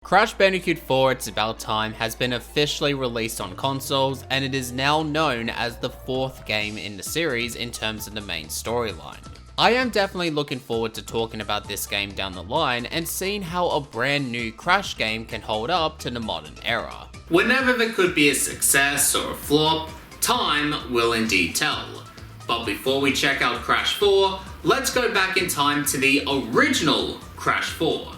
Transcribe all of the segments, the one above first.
Crash Bandicoot 4 It's About Time has been officially released on consoles, and it is now known as the fourth game in the series in terms of the main storyline. I am definitely looking forward to talking about this game down the line and seeing how a brand new Crash game can hold up to the modern era. Whenever there could be a success or a flop, time will indeed tell. But before we check out Crash 4, let's go back in time to the original Crash 4.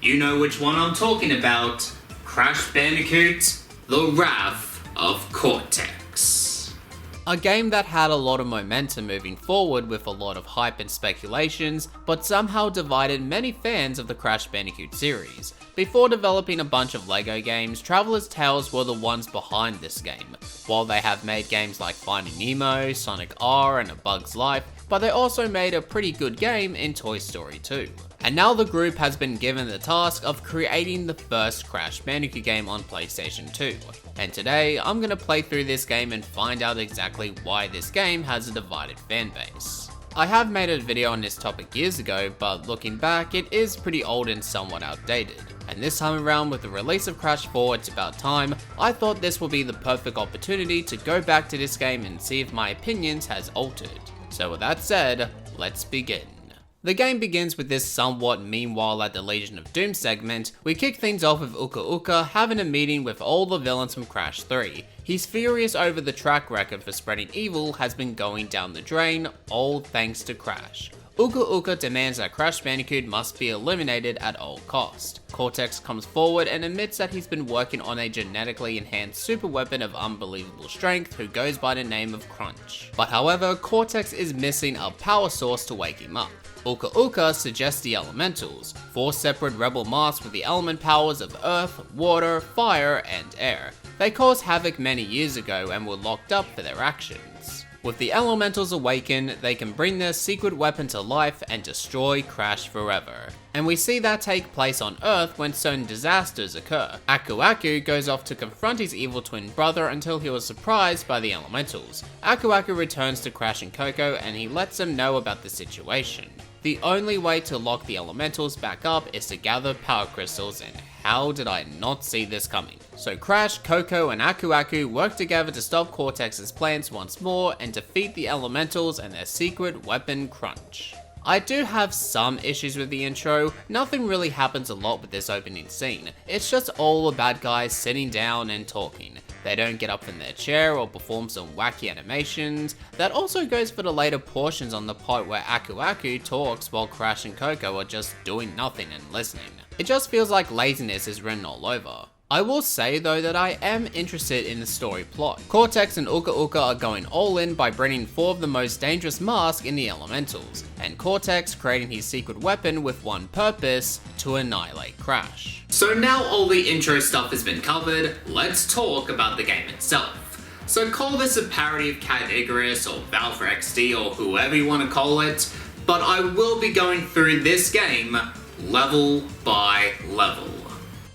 You know which one I'm talking about, Crash Bandicoot, The Wrath of Cortex. A game that had a lot of momentum moving forward with a lot of hype and speculations, but somehow divided many fans of the Crash Bandicoot series. Before developing a bunch of LEGO games, Traveller's Tales were the ones behind this game. While they have made games like Finding Nemo, Sonic R, and A Bug's Life, but they also made a pretty good game in Toy Story 2. And now the group has been given the task of creating the first Crash Bandicoot game on PlayStation 2. And today, I'm gonna play through this game and find out exactly why this game has a divided fanbase. I have made a video on this topic years ago, but looking back, it is pretty old and somewhat outdated. And this time around, with the release of Crash 4 It's About Time, I thought this would be the perfect opportunity to go back to this game and see if my opinions has altered. So with that said, let's begin. The game begins with this somewhat meanwhile at the Legion of Doom segment. We kick things off with Uka Uka having a meeting with all the villains from Crash 3. He's furious over the track record for spreading evil has been going down the drain, all thanks to Crash. Uka Uka demands that Crash Bandicoot must be eliminated at all cost. Cortex comes forward and admits that he's been working on a genetically enhanced super weapon of unbelievable strength who goes by the name of Crunch. But however, Cortex is missing a power source to wake him up. Uka Uka suggests the elementals, 4 separate rebel masks with the element powers of earth, water, fire, and air. They caused havoc many years ago and were locked up for their actions. With the elementals awakened, they can bring their secret weapon to life and destroy Crash forever. And we see that take place on Earth when certain disasters occur. Aku Aku goes off to confront his evil twin brother until he was surprised by the elementals. Aku Aku returns to Crash and Coco and he lets them know about the situation. The only way to lock the elementals back up is to gather power crystals, and how did I not see this coming? So Crash, Coco, and Aku Aku work together to stop Cortex's plans once more and defeat the elementals and their secret weapon Crunch. I do have some issues with the intro. Nothing really happens a lot with this opening scene. It's just all the bad guys sitting down and talking. They don't get up from their chair or perform some wacky animations. That also goes for the later portions on the part where Aku Aku talks while Crash and Coco are just doing nothing and listening. It just feels like laziness is written all over. I will say though that I am interested in the story plot. Cortex and Uka Uka are going all in by bringing 4 of the most dangerous masks in the elementals, and Cortex creating his secret weapon with one purpose, to annihilate Crash. So now all the intro stuff has been covered, let's talk about the game itself. So call this a parody of Cat Icarus or Valve for XD or whoever you want to call it, but I will be going through this game level by level.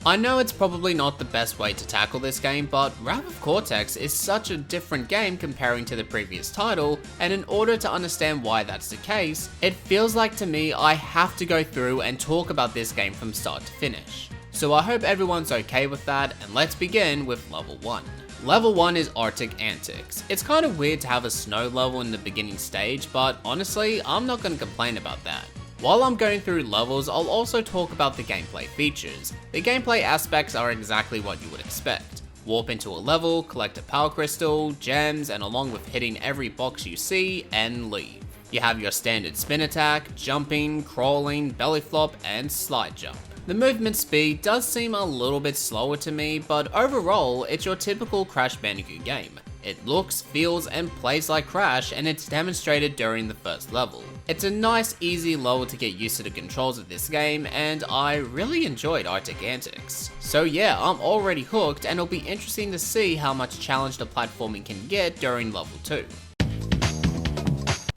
I know it's probably not the best way to tackle this game, but Wrath of Cortex is such a different game comparing to the previous title, and in order to understand why that's the case, it feels like to me I have to go through and talk about this game from start to finish. So I hope everyone's okay with that, and let's begin with level 1. Level 1 is Arctic Antics. It's kind of weird to have a snow level in the beginning stage, but honestly, I'm not going to complain about that. While I'm going through levels, I'll also talk about the gameplay features. The gameplay aspects are exactly what you would expect. Warp into a level, collect a power crystal, gems, and along with hitting every box you see, and leave. You have your standard spin attack, jumping, crawling, belly flop, and slide jump. The movement speed does seem a little bit slower to me, but overall, it's your typical Crash Bandicoot game. It looks, feels, and plays like Crash, and it's demonstrated during the first level. It's a nice, easy level to get used to the controls of this game, and I really enjoyed Arctic Antics. So yeah, I'm already hooked, and it'll be interesting to see how much challenge the platforming can get during level 2.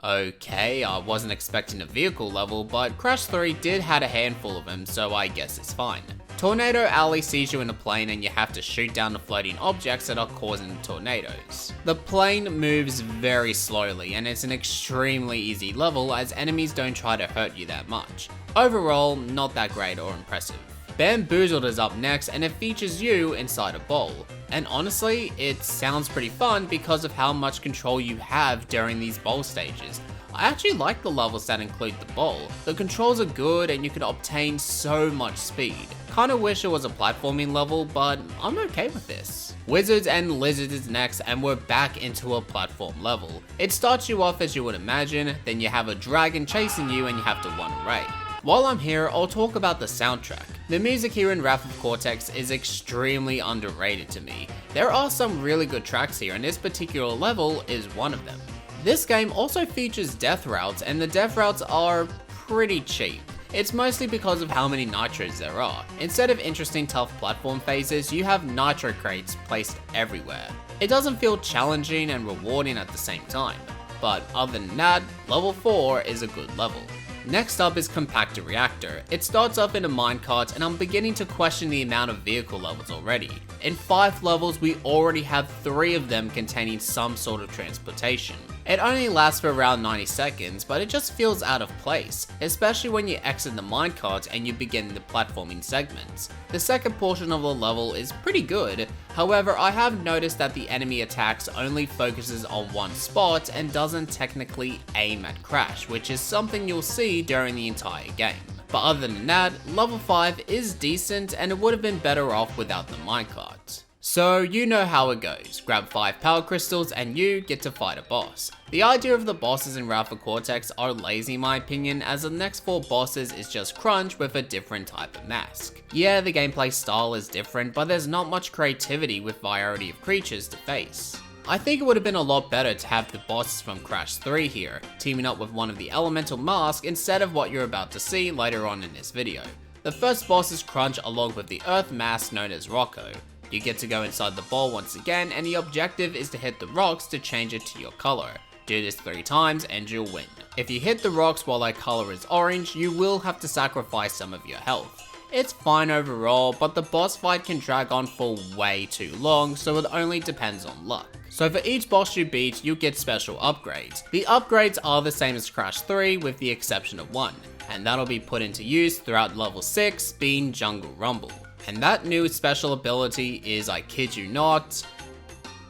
Okay, I wasn't expecting a vehicle level, but Crash 3 did have a handful of them, so I guess it's fine. Tornado Alley sees you in a plane and you have to shoot down the floating objects that are causing tornadoes. The plane moves very slowly and it's an extremely easy level as enemies don't try to hurt you that much. Overall, not that great or impressive. Bamboozled is up next, and it features you inside a bowl. And honestly, it sounds pretty fun because of how much control you have during these bowl stages. I actually like the levels that include the bowl. The controls are good and you can obtain so much speed. Kinda wish it was a platforming level, but I'm okay with this. Wizards and Lizards is next, and we're back into a platform level. It starts you off as you would imagine, then you have a dragon chasing you and you have to run away. While I'm here, I'll talk about the soundtrack. The music here in Wrath of Cortex is extremely underrated to me. There are some really good tracks here, and this particular level is one of them. This game also features death routes, and the death routes are pretty cheap. It's mostly because of how many nitros there are. Instead of interesting tough platform phases, you have nitro crates placed everywhere. It doesn't feel challenging and rewarding at the same time, but other than that, level 4 is a good level. Next up is Compactor Reactor. It starts off in a minecart, and I'm beginning to question the amount of vehicle levels already. In 5 levels, we already have 3 of them containing some sort of transportation. It only lasts for around 90 seconds, but it just feels out of place, especially when you exit the minecart and you begin the platforming segments. The second portion of the level is pretty good, however I have noticed that the enemy attacks only focuses on one spot and doesn't technically aim at Crash, which is something you'll see during the entire game. But other than that, level 5 is decent and it would have been better off without the minecart. So you know how it goes, grab 5 power crystals and you get to fight a boss. The idea of the bosses in Wrath of Cortex are lazy in my opinion, as the next 4 bosses is just crunch with a different type of mask. Yeah, the gameplay style is different, but there's not much creativity with variety of creatures to face. I think it would have been a lot better to have the bosses from Crash 3 here, teaming up with one of the elemental masks instead of what you're about to see later on in this video. The first boss is Crunch along with the earth mask known as Rocco. You get to go inside the bowl once again, and the objective is to hit the rocks to change it to your color. Do this 3 times and you'll win. If you hit the rocks while their color is orange, you will have to sacrifice some of your health. It's fine overall, but the boss fight can drag on for way too long, so it only depends on luck. So for each boss you beat, you get special upgrades. The upgrades are the same as Crash 3 with the exception of one, and that'll be put into use throughout level 6, being Jungle Rumble. And that new special ability is, I kid you not,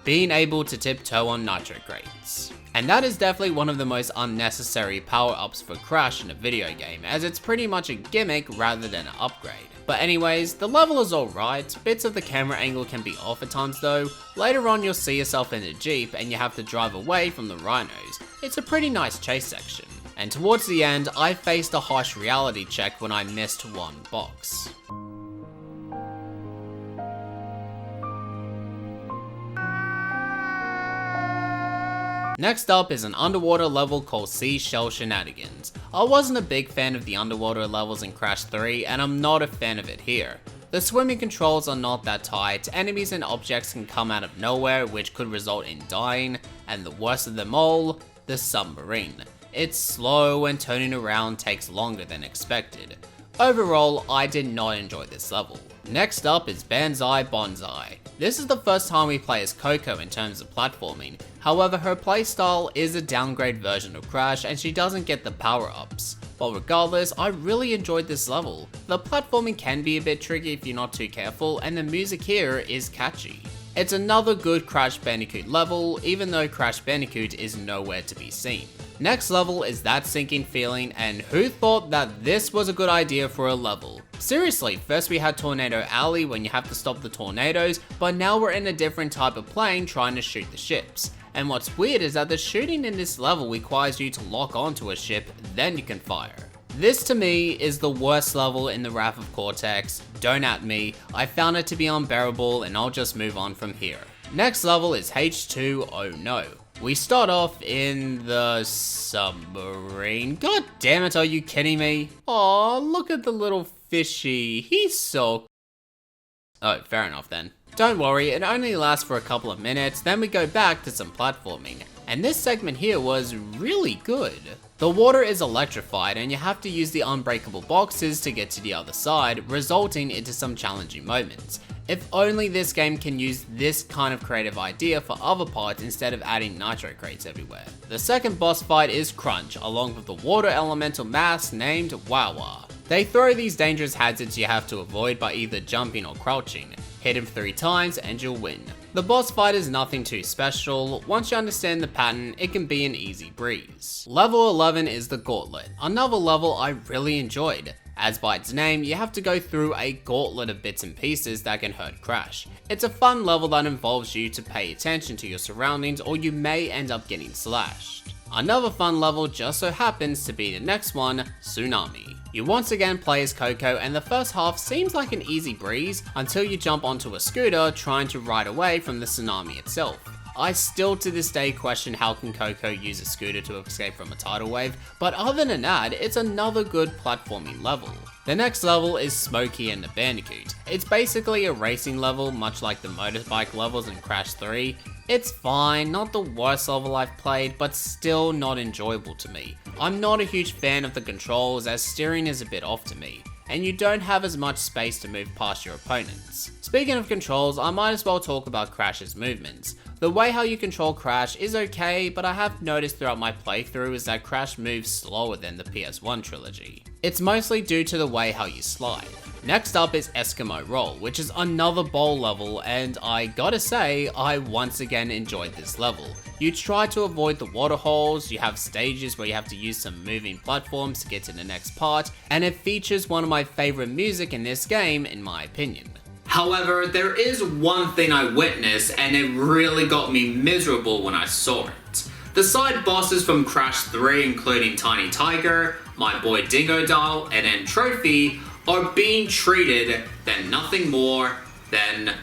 being able to tiptoe on nitro crates. And that is definitely one of the most unnecessary power-ups for Crash in a video game, as it's pretty much a gimmick rather than an upgrade. But anyways, the level is alright, bits of the camera angle can be off at times though. Later on you'll see yourself in a jeep and you have to drive away from the rhinos. It's a pretty nice chase section. And towards the end, I faced a harsh reality check when I missed one box. Next up is an underwater level called Shell Shenanigans. I wasn't a big fan of the underwater levels in Crash 3, and I'm not a fan of it here. The swimming controls are not that tight, enemies and objects can come out of nowhere which could result in dying, and the worst of them all, the submarine. It's slow and turning around takes longer than expected. Overall, I did not enjoy this level. Next up is Banzai Bonsai. This is the first time we play as Coco in terms of platforming, however her playstyle is a downgrade version of Crash and she doesn't get the power-ups. But regardless, I really enjoyed this level. The platforming can be a bit tricky if you're not too careful, and the music here is catchy. It's another good Crash Bandicoot level, even though Crash Bandicoot is nowhere to be seen. Next level is That Sinking Feeling, and who thought that this was a good idea for a level? Seriously, first we had Tornado Alley when you have to stop the tornadoes, but now we're in a different type of plane trying to shoot the ships. And what's weird is that the shooting in this level requires you to lock onto a ship, then you can fire. This to me is the worst level in the Wrath of Cortex. Don't at me, I found it to be unbearable and I'll just move on from here. Next level is H2 Oh No. We start off in the submarine. God damn it, are you kidding me? Aw, look at the little fishy, he's so... Oh, fair enough then. Don't worry, it only lasts for a couple of minutes, then we go back to some platforming. And this segment here was really good. The water is electrified and you have to use the unbreakable boxes to get to the other side, resulting into some challenging moments. If only this game can use this kind of creative idea for other parts instead of adding nitro crates everywhere. The second boss fight is Crunch, along with the water elemental mask named Wawa. They throw these dangerous hazards you have to avoid by either jumping or crouching. Hit him 3 times and you'll win. The boss fight is nothing too special. Once you understand the pattern, it can be an easy breeze. Level 11 is the Gauntlet, another level I really enjoyed. As by its name, you have to go through a gauntlet of bits and pieces that can hurt Crash. It's a fun level that involves you to pay attention to your surroundings or you may end up getting slashed. Another fun level just so happens to be the next one, Tsunami. You once again play as Coco and the first half seems like an easy breeze until you jump onto a scooter trying to ride away from the tsunami itself. I still to this day question how can Coco use a scooter to escape from a tidal wave, but other than that, it's another good platforming level. The next level is Smoky and the Bandicoot. It's basically a racing level, much like the motorbike levels in Crash 3. It's fine, not the worst level I've played, but still not enjoyable to me. I'm not a huge fan of the controls as steering is a bit off to me, and you don't have as much space to move past your opponents. Speaking of controls, I might as well talk about Crash's movements. The way how you control Crash is okay, but I have noticed throughout my playthrough is that Crash moves slower than the PS1 trilogy. It's mostly due to the way how you slide. Next up is Eskimo Roll, which is another bowl level, and I gotta say, I once again enjoyed this level. You try to avoid the water holes, you have stages where you have to use some moving platforms to get to the next part, and it features one of my favorite music in this game, in my opinion. However, there is one thing I witnessed, and it really got me miserable when I saw it. The side bosses from Crash 3, including Tiny Tiger, my boy Dingo Doll, and then Trophy, are being treated than nothing more than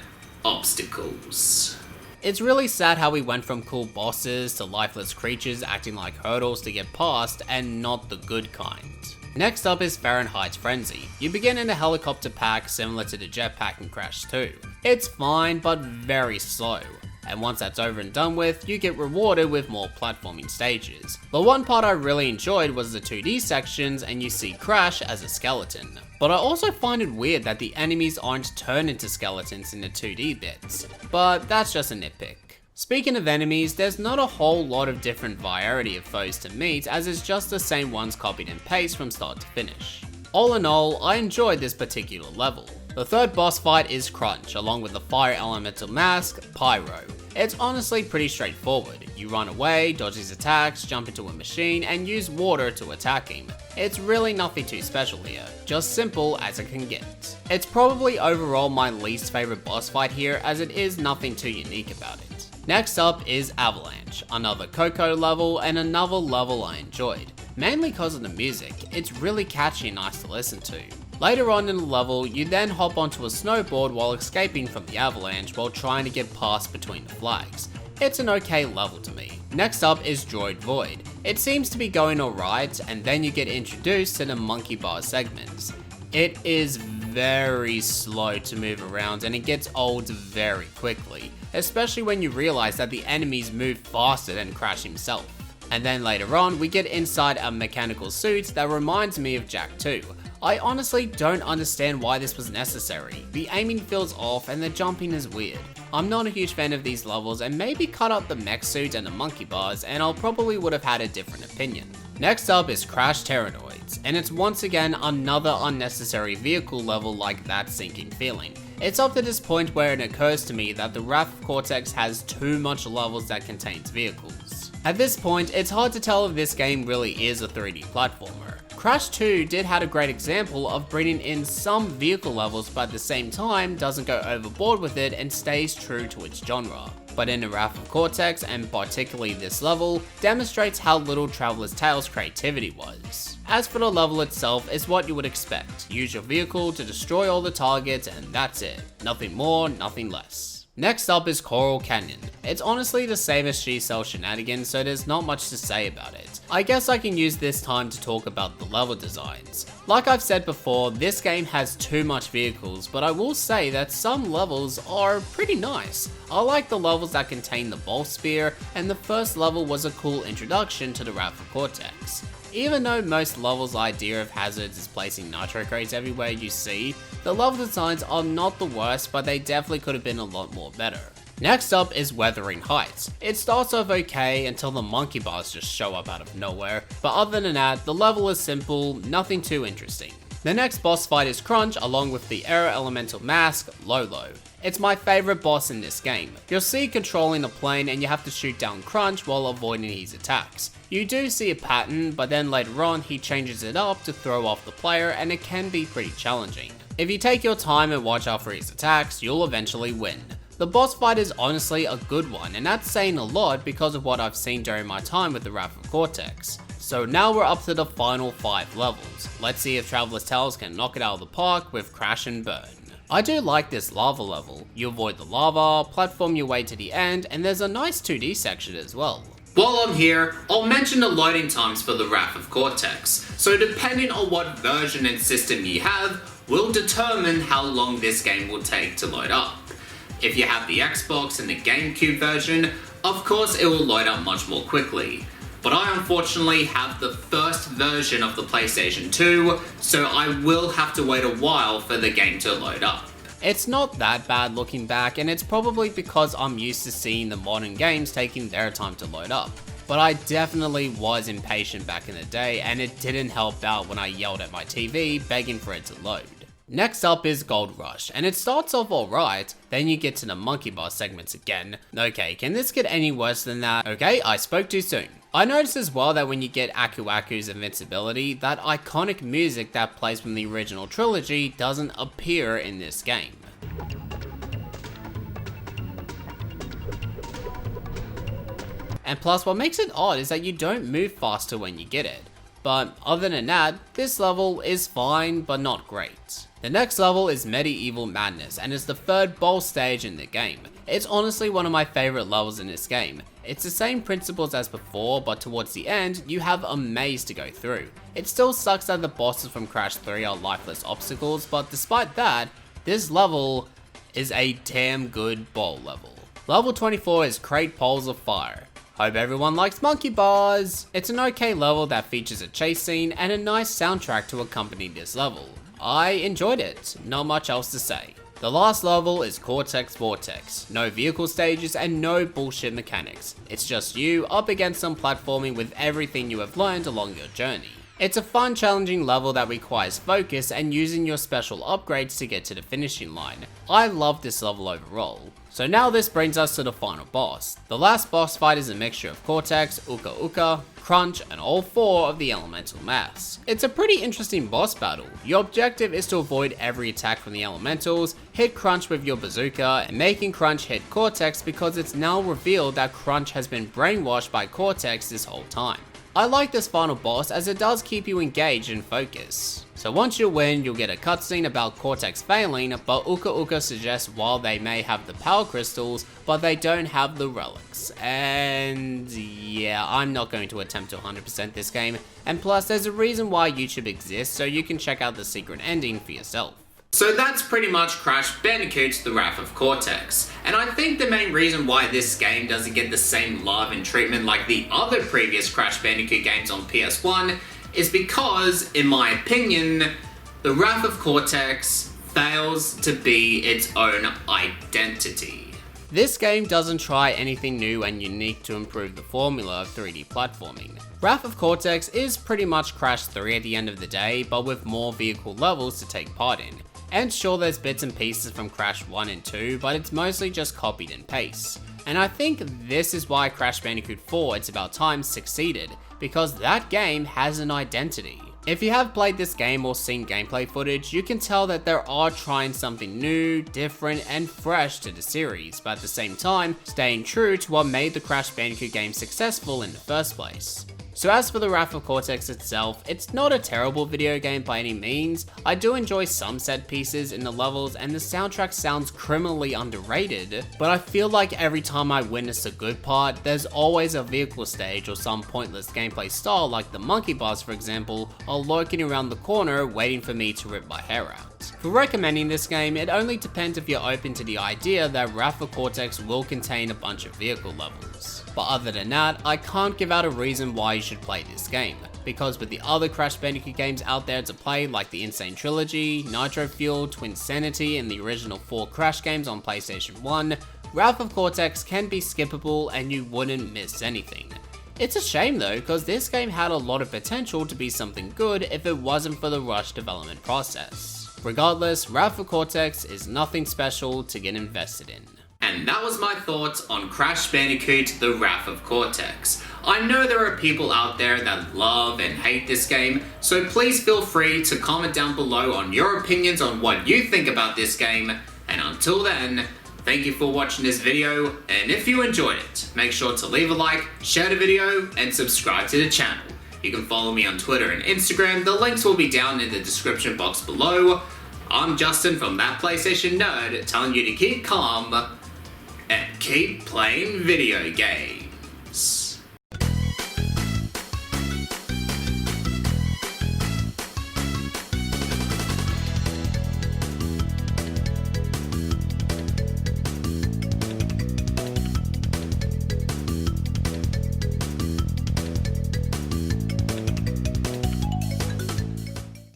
obstacles. It's really sad how we went from cool bosses to lifeless creatures acting like hurdles to get past and not the good kind. Next up is Fahrenheit's Frenzy. You begin in a helicopter pack similar to the jetpack in Crash 2. It's fine but very slow, and once that's over and done with, you get rewarded with more platforming stages. But one part I really enjoyed was the 2D sections and you see Crash as a skeleton. But I also find it weird that the enemies aren't turned into skeletons in the 2D bits, but that's just a nitpick. Speaking of enemies, there's not a whole lot of different variety of foes to meet as it's just the same ones copied and pasted from start to finish. All in all, I enjoyed this particular level. The third boss fight is Crunch, along with the fire elemental mask, Pyro. It's honestly pretty straightforward. You run away, dodge his attacks, jump into a machine, and use water to attack him. It's really nothing too special here, just simple as it can get. It's probably overall my least favorite boss fight here as it is nothing too unique about it. Next up is Avalanche, another Coco level and another level I enjoyed, mainly because of the music. It's really catchy and nice to listen to. Later on in the level, you then hop onto a snowboard while escaping from the avalanche while trying to get past between the flags. It's an okay level to me. Next up is Droid Void. It seems to be going alright, and then you get introduced to the monkey bar segments. It is very slow to move around and it gets old very quickly, especially when you realize that the enemies move faster than Crash himself. And then later on, we get inside a mechanical suit that reminds me of Jak 2. I honestly don't understand why this was necessary. The aiming feels off and the jumping is weird. I'm not a huge fan of these levels and maybe cut out the mech suit and the monkey bars and I'll probably would have had a different opinion. Next up is Crash Pteranoids, and it's once again another unnecessary vehicle level like that sinking feeling. It's up to this point where it occurs to me that the Wrath of Cortex has too much levels that contains vehicles. At this point, it's hard to tell if this game really is a 3D platformer. Crash 2 did have a great example of bringing in some vehicle levels but at the same time doesn't go overboard with it and stays true to its genre. But in the Wrath of Cortex, and particularly this level, demonstrates how little Traveler's Tales creativity was. As for the level itself, it's what you would expect. Use your vehicle to destroy all the targets and that's it. Nothing more, nothing less. Next up is Coral Canyon. It's honestly the same as Shell Shenanigans, so there's not much to say about it. I guess I can use this time to talk about the level designs. Like I've said before, this game has too much vehicles, but I will say that some levels are pretty nice. I like the levels that contain the Ball Spear, and the first level was a cool introduction to the Wrath of Cortex. Even though most levels' idea of hazards is placing nitro crates everywhere you see, the level designs are not the worst, but they definitely could have been a lot more better. Next up is Wuthering Heights. It starts off okay until the monkey bars just show up out of nowhere, but other than that, the level is simple, nothing too interesting. The next boss fight is Crunch along with the Air Elemental Mask, Lolo. It's my favorite boss in this game. You'll see controlling a plane and you have to shoot down Crunch while avoiding his attacks. You do see a pattern, but then later on he changes it up to throw off the player and it can be pretty challenging. If you take your time and watch out for his attacks, you'll eventually win. The boss fight is honestly a good one, and that's saying a lot because of what I've seen during my time with the Wrath of Cortex. So now we're up to the final 5 levels. Let's see if Traveler's Tales can knock it out of the park with Crash and Burn. I do like this lava level. You avoid the lava, platform your way to the end, and there's a nice 2D section as well. While I'm here, I'll mention the loading times for the Wrath of Cortex. So depending on what version and system you have, will determine how long this game will take to load up. If you have the Xbox and the GameCube version, of course it will load up much more quickly. But I unfortunately have the first version of the PlayStation 2, so I will have to wait a while for the game to load up. It's not that bad looking back, and it's probably because I'm used to seeing the modern games taking their time to load up. But I definitely was impatient back in the day, and it didn't help out when I yelled at my TV begging for it to load. Next up is Gold Rush, and it starts off alright, then you get to the monkey bar segments again. Okay, can this get any worse than that? Okay, I spoke too soon. I noticed as well that when you get Aku Aku's invincibility, that iconic music that plays from the original trilogy doesn't appear in this game. And plus, what makes it odd is that you don't move faster when you get it. But other than that, this level is fine, but not great. The next level is Medieval Madness, and is the third boss stage in the game. It's honestly one of my favorite levels in this game. It's the same principles as before, but towards the end, you have a maze to go through. It still sucks that the bosses from Crash 3 are lifeless obstacles, but despite that, this level is a damn good bowl level. Level 24 is Crate Poles of Fire. Hope everyone likes monkey bars! It's an okay level that features a chase scene and a nice soundtrack to accompany this level. I enjoyed it, not much else to say. The last level is Cortex Vortex. No vehicle stages and no bullshit mechanics. It's just you up against some platforming with everything you have learned along your journey. It's a fun, challenging level that requires focus and using your special upgrades to get to the finishing line. I love this level overall. So now this brings us to the final boss. The last boss fight is a mixture of Cortex, Uka Uka, Crunch, and all 4 of the elemental masks. It's a pretty interesting boss battle. Your objective is to avoid every attack from the elementals, hit Crunch with your bazooka, and making Crunch hit Cortex because it's now revealed that Crunch has been brainwashed by Cortex this whole time. I like this final boss as it does keep you engaged and focused. So once you win, you'll get a cutscene about Cortex failing, but Uka Uka suggests while they may have the power crystals, but they don't have the relics. And yeah, I'm not going to attempt to 100% this game, and plus there's a reason why YouTube exists, so you can check out the secret ending for yourself. So that's pretty much Crash Bandicoot: The Wrath of Cortex, and I think the main reason why this game doesn't get the same love and treatment like the other previous Crash Bandicoot games on PS1 is because, in my opinion, The Wrath of Cortex fails to be its own identity. This game doesn't try anything new and unique to improve the formula of 3D platforming. Wrath of Cortex is pretty much Crash 3 at the end of the day, but with more vehicle levels to take part in. And sure, there's bits and pieces from Crash 1 and 2, but it's mostly just copied and paste. And I think this is why Crash Bandicoot 4 It's About Time succeeded, because that game has an identity. If you have played this game or seen gameplay footage, you can tell that they are trying something new, different, and fresh to the series, but at the same time, staying true to what made the Crash Bandicoot game successful in the first place. So as for the Wrath of Cortex itself, it's not a terrible video game by any means. I do enjoy some set pieces in the levels and the soundtrack sounds criminally underrated, but I feel like every time I witness a good part, there's always a vehicle stage or some pointless gameplay style like the monkey bars for example, are lurking around the corner waiting for me to rip my hair out. For recommending this game, it only depends if you're open to the idea that Wrath of Cortex will contain a bunch of vehicle levels. But other than that, I can't give out a reason why you should play this game, because with the other Crash Bandicoot games out there to play like the Insane Trilogy, Nitro Fuel, Twinsanity, and the original 4 Crash games on PlayStation 1, Wrath of Cortex can be skippable and you wouldn't miss anything. It's a shame though, because this game had a lot of potential to be something good if it wasn't for the rushed development process. Regardless, Wrath of Cortex is nothing special to get invested in. And that was my thoughts on Crash Bandicoot, the Wrath of Cortex. I know there are people out there that love and hate this game, so please feel free to comment down below on your opinions on what you think about this game, and until then, thank you for watching this video, and if you enjoyed it, make sure to leave a like, share the video, and subscribe to the channel. You can follow me on Twitter and Instagram, the links will be down in the description box below. I'm Justin from That PlayStation Nerd, telling you to keep calm, and keep playing video games.